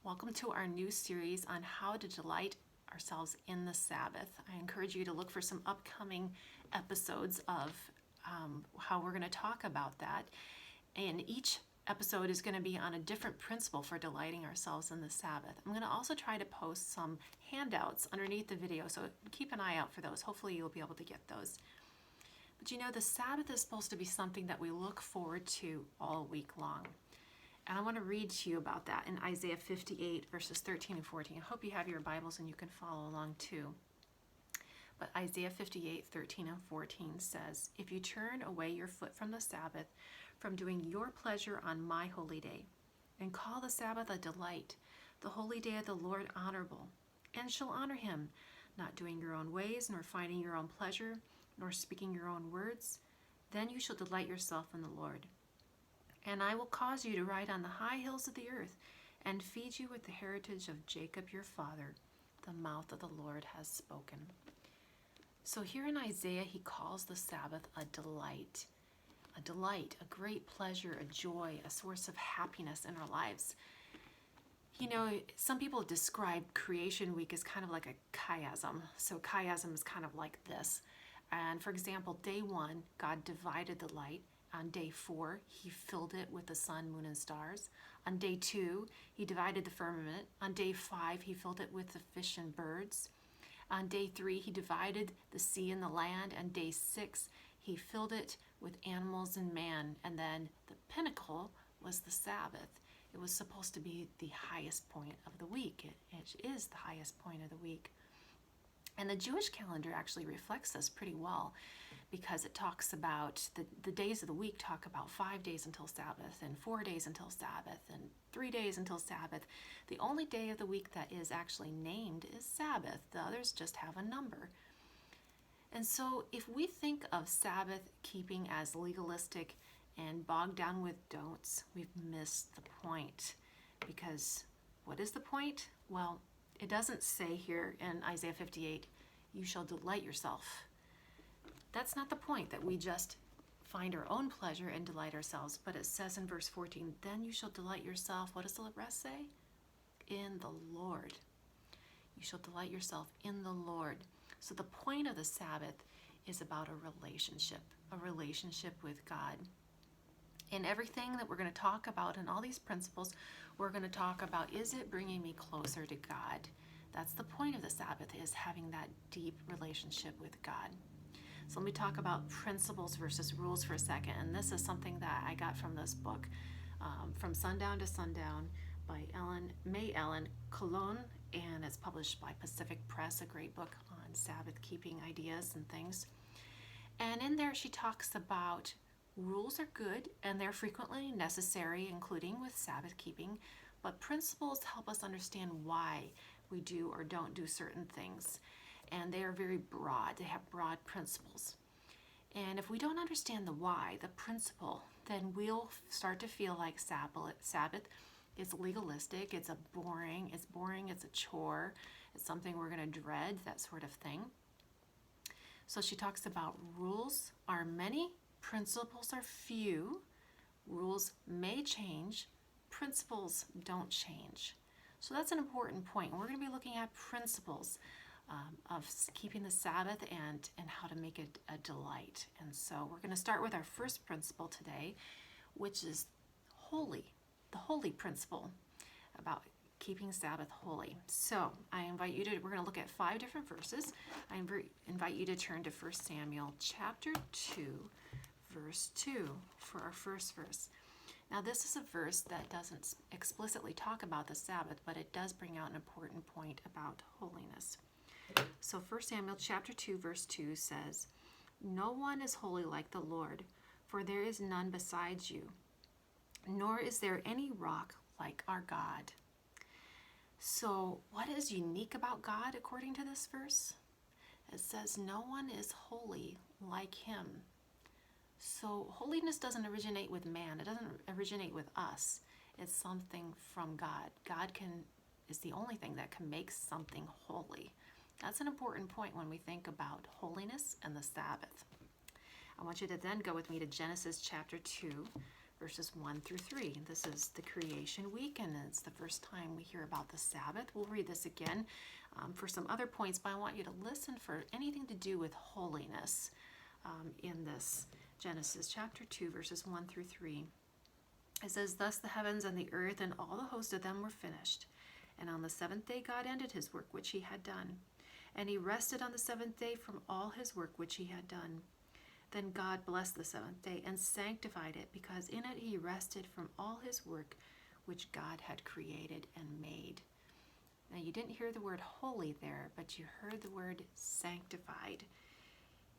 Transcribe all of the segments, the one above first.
Welcome to our new series on how to delight ourselves in the Sabbath. I encourage you to look for some upcoming episodes of how we're going to talk about that. And each episode is going to be on a different principle for delighting ourselves in the Sabbath. I'm going to also try to post some handouts underneath the video, so keep an eye out for those. Hopefully you'll be able to get those. But you know, the Sabbath is supposed to be something that we look forward to all week long. And I want to read to you about that in Isaiah 58, verses 13 and 14. I hope you have your Bibles and you can follow along too. But Isaiah 58, 13 and 14 says, "If you turn away your foot from the Sabbath, from doing your pleasure on my holy day, and call the Sabbath a delight, the holy day of the Lord honorable, and shall honor him, not doing your own ways, nor finding your own pleasure, nor speaking your own words, then you shall delight yourself in the Lord. And I will cause you to ride on the high hills of the earth, and feed you with the heritage of Jacob your father. The mouth of the Lord has spoken." So here in Isaiah, he calls the Sabbath a delight, a great pleasure, a joy, a source of happiness in our lives. You know, some people describe Creation Week as kind of like a chiasm. So chiasm is kind of like this. And for example, day 1, God divided the light. On day 4, he filled it with the sun, moon, and stars. On day 2, he divided the firmament. On day 5, he filled it with the fish and birds. On day 3, he divided the sea and the land. And day 6, he filled it with animals and man. And then the pinnacle was the Sabbath. It was supposed to be the highest point of the week. It is the highest point of the week. And the Jewish calendar actually reflects this pretty well, because it talks about the days of the week talk about 5 days until Sabbath, and 4 days until Sabbath, and 3 days until Sabbath. The only day of the week that is actually named is Sabbath. The others just have a number. And so if we think of Sabbath keeping as legalistic and bogged down with don'ts, we've missed the point. Because what is the point? Well, it doesn't say here in Isaiah 58, "You shall delight yourself." That's not the point, that we just find our own pleasure and delight ourselves. But it says in verse 14, "Then you shall delight yourself." What does the rest say? "In the Lord." You shall delight yourself in the Lord. So the point of the Sabbath is about a relationship with God. And everything that we're going to talk about and all these principles, we're going to talk about, is it bringing me closer to God? That's the point of the Sabbath, is having that deep relationship with God. So let me talk about principles versus rules for a second. And this is something that I got from this book, From Sundown to Sundown, by May Ellen Colon, and it's published by Pacific Press, a great book on Sabbath keeping ideas and things. And in there she talks about rules are good and they're frequently necessary, including with Sabbath keeping, but principles help us understand why we do or don't do certain things. And they are very broad. They have broad principles. And if we don't understand the why, the principle, then we'll start to feel like Sabbath is legalistic, it's boring, it's a chore, it's something we're going to dread, that sort of thing. So she talks about rules are many, principles are few. Rules may change, principles don't change. So that's an important point. We're going to be looking at principles of keeping the Sabbath and how to make it a delight. And so we're going to start with our first principle today, which is holy, the holy principle about keeping Sabbath holy. So I invite you to, we're going to look at 5 different verses. I invite you to turn to 1 Samuel chapter 2, verse 2 for our first verse. Now this is a verse that doesn't explicitly talk about the Sabbath, but it does bring out an important point about holiness. So 1 Samuel chapter 2, verse 2 says, "No one is holy like the Lord, for there is none besides you, nor is there any rock like our God." So what is unique about God according to this verse? It says no one is holy like him. So holiness doesn't originate with man. It doesn't originate with us. It's something from God. God is the only thing that can make something holy. That's an important point when we think about holiness and the Sabbath. I want you to then go with me to Genesis chapter 2, verses 1 through 3. This is the creation week, and it's the first time we hear about the Sabbath. We'll read this again for some other points, but I want you to listen for anything to do with holiness in this. Genesis chapter 2, verses 1 through 3. It says, "Thus the heavens and the earth and all the host of them were finished. And on the seventh day God ended his work which he had done. And he rested on the seventh day from all his work which he had done. Then God blessed the seventh day and sanctified it, because in it he rested from all his work which God had created and made." Now you didn't hear the word holy there, but you heard the word sanctified.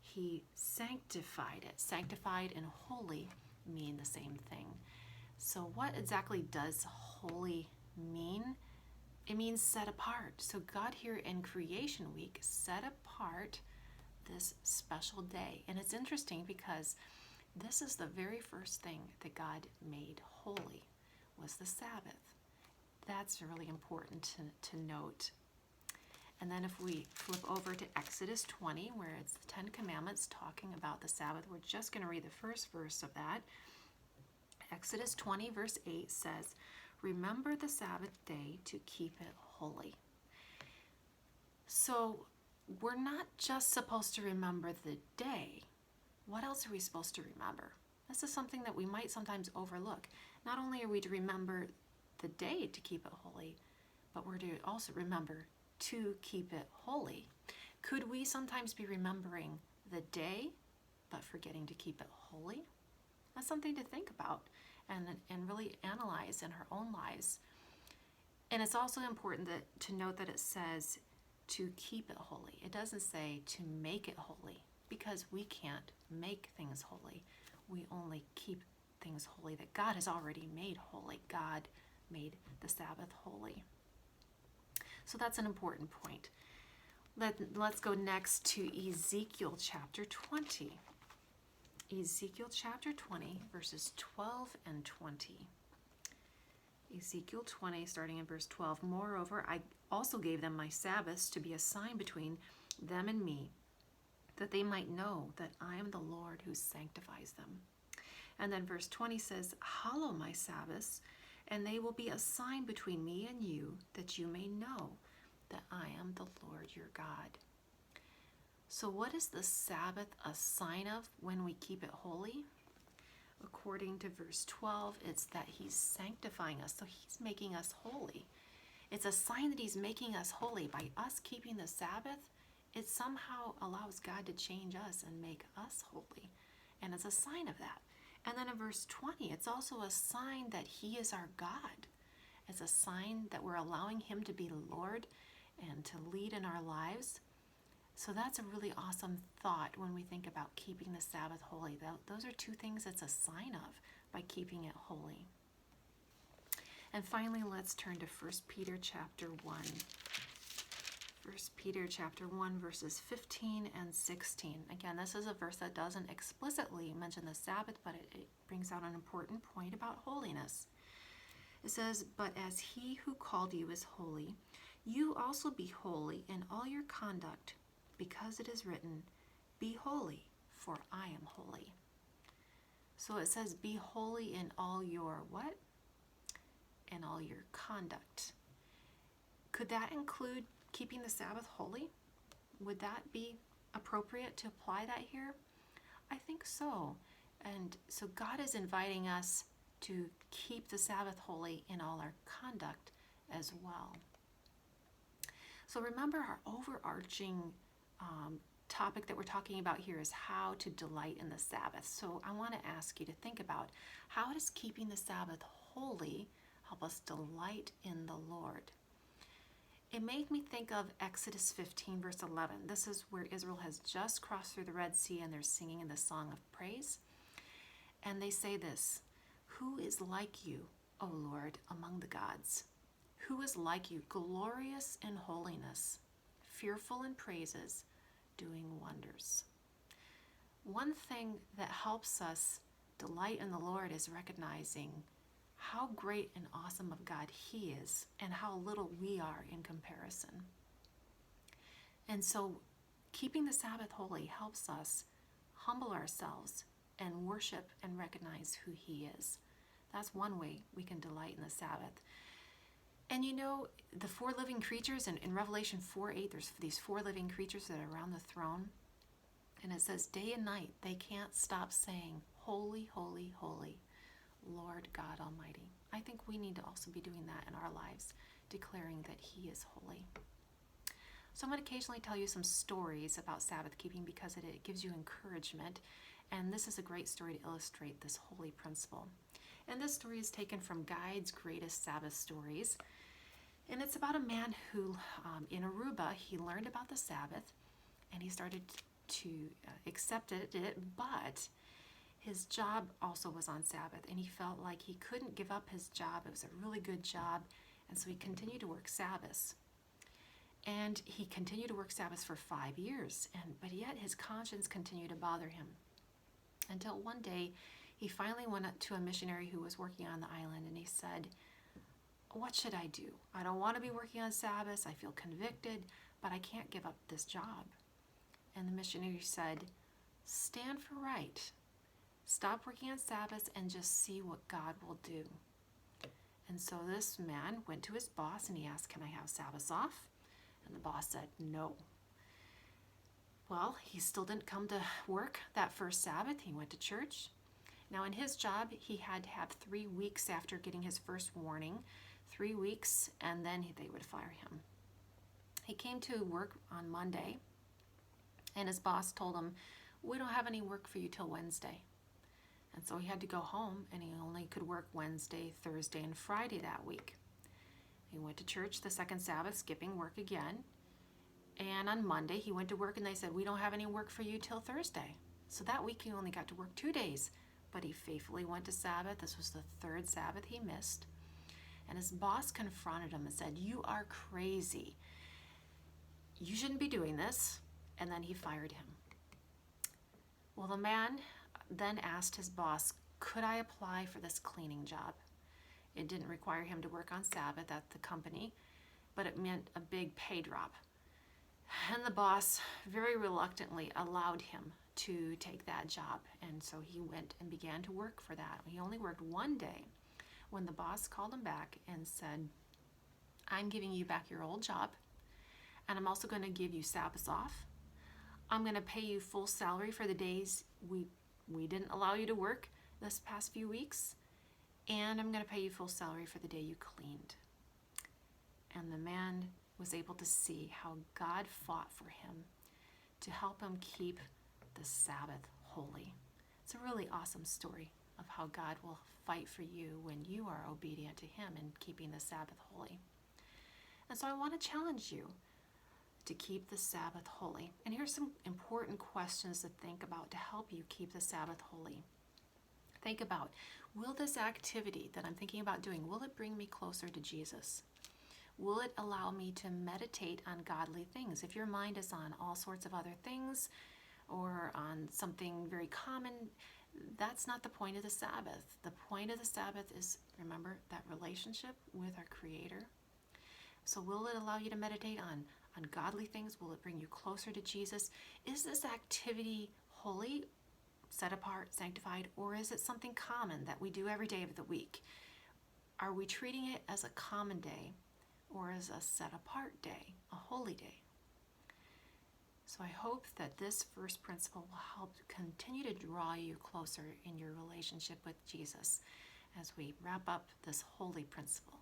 He sanctified it. Sanctified and holy mean the same thing. So what exactly does holy mean? It means set apart. So God here in Creation Week set apart this special day. And it's interesting because this is the very first thing that God made holy, was the Sabbath. That's really important to note. And then if we flip over to Exodus 20, where it's the 10 Commandments talking about the Sabbath, we're just going to read the first verse of that. Exodus 20, verse 8 says, "Remember the Sabbath day to keep it holy." So we're not just supposed to remember the day. What else are we supposed to remember? This is something that we might sometimes overlook. Not only are we to remember the day to keep it holy, but we're to also remember to keep it holy. Could we sometimes be remembering the day, but forgetting to keep it holy? That's something to think about and really analyze in our own lives. And it's also important to note that it says to keep it holy. It doesn't say to make it holy, because we can't make things holy. We only keep things holy that God has already made holy. God made the Sabbath holy. So that's an important point. Let's go next to Ezekiel chapter 20. Ezekiel chapter 20, verses 12 and 20. Ezekiel 20, starting in verse 12. "Moreover, I also gave them my Sabbaths to be a sign between them and me, that they might know that I am the Lord who sanctifies them." And then verse 20 says, "Hallow my Sabbaths, and they will be a sign between me and you, that you may know that I am the Lord your God." So what is the Sabbath a sign of when we keep it holy? According to verse 12, it's that he's sanctifying us. So he's making us holy. It's a sign that he's making us holy. By us keeping the Sabbath, it somehow allows God to change us and make us holy. And it's a sign of that. And then in verse 20, it's also a sign that he is our God. It's a sign that we're allowing him to be Lord and to lead in our lives. So that's a really awesome thought when we think about keeping the Sabbath holy. Those are two things it's a sign of by keeping it holy. And finally, let's turn to 1 Peter chapter 1. 1 Peter chapter 1, verses 15 and 16. Again, this is a verse that doesn't explicitly mention the Sabbath, but it brings out an important point about holiness. It says, "But as he who called you is holy, you also be holy in all your conduct, because it is written, 'Be holy, for I am holy.'" So it says, be holy in all your what? In all your conduct. Could that include keeping the Sabbath holy? Would that be appropriate to apply that here? I think so. And so God is inviting us to keep the Sabbath holy in all our conduct as well. So remember, our overarching topic that we're talking about here is how to delight in the Sabbath. So I want to ask you to think about, how does keeping the Sabbath holy help us delight in the Lord? It made me think of Exodus 15, verse 11. This is where Israel has just crossed through the Red Sea and they're singing in the song of praise. And they say this, "Who is like you, O Lord, among the gods? Who is like you, glorious in holiness, fearful in praises, doing wonders?" One thing that helps us delight in the Lord is recognizing how great and awesome of God he is and how little we are in comparison. And so keeping the Sabbath holy helps us humble ourselves and worship and recognize who he is. That's one way we can delight in the Sabbath. And you know, the four living creatures in Revelation 4:8, there's these four living creatures that are around the throne. And it says, day and night, they can't stop saying, holy, holy, holy, Lord God Almighty. I think we need to also be doing that in our lives, declaring that He is holy. So I'm going to occasionally tell you some stories about Sabbath keeping because it gives you encouragement. And this is a great story to illustrate this holy principle. And this story is taken from Guide's Greatest Sabbath Stories. And it's about a man who, in Aruba, he learned about the Sabbath and he started to accept it, but his job also was on Sabbath, and he felt like he couldn't give up his job. It was a really good job, and so he continued to work Sabbaths. And he continued to work Sabbaths for 5 years, but yet his conscience continued to bother him. Until one day, he finally went up to a missionary who was working on the island, and he said, what should I do? I don't want to be working on Sabbaths. I feel convicted, but I can't give up this job. And the missionary said, stand for right. Stop working on Sabbaths and just see what God will do. And so this man went to his boss and he asked, can I have Sabbaths off? And the boss said, no. Well, he still didn't come to work that first Sabbath. He went to church. Now in his job, he had to have 3 weeks after getting his first warning, 3 weeks, and then they would fire him. He came to work on Monday, and his boss told him, we don't have any work for you till Wednesday. And so he had to go home, and he only could work Wednesday, Thursday, and Friday that week. He went to church the second Sabbath, skipping work again. And on Monday, he went to work, and they said, we don't have any work for you till Thursday. So that week, he only got to work 2 days. But he faithfully went to Sabbath. This was the third Sabbath he missed. And his boss confronted him and said, you are crazy. You shouldn't be doing this. And then he fired him. Well, the man then asked his boss, could I apply for this cleaning job? It didn't require him to work on Sabbath at the company, but it meant a big pay drop. And the boss very reluctantly allowed him to take that job. And so he went and began to work for that. He only worked 1 day when the boss called him back and said, I'm giving you back your old job, and I'm also going to give you Sabbaths off. I'm going to pay you full salary for the days we didn't allow you to work this past few weeks, and I'm going to pay you full salary for the day you cleaned. And the man was able to see how God fought for him to help him keep the Sabbath holy. It's a really awesome story of how God will fight for you when you are obedient to Him in keeping the Sabbath holy. And so I want to challenge you to keep the Sabbath holy. And here's some important questions to think about to help you keep the Sabbath holy. Think about, will this activity that I'm thinking about doing, will it bring me closer to Jesus? Will it allow me to meditate on godly things? If your mind is on all sorts of other things or on something very common, that's not the point of the Sabbath. The point of the Sabbath is, remember, that relationship with our Creator. So will it allow you to meditate on godly things? Will it bring you closer to Jesus? Is this activity holy, set apart, sanctified, or is it something common that we do every day of the week? Are we treating it as a common day or as a set apart day, a holy day? So I hope that this first principle will help continue to draw you closer in your relationship with Jesus as we wrap up this holy principle.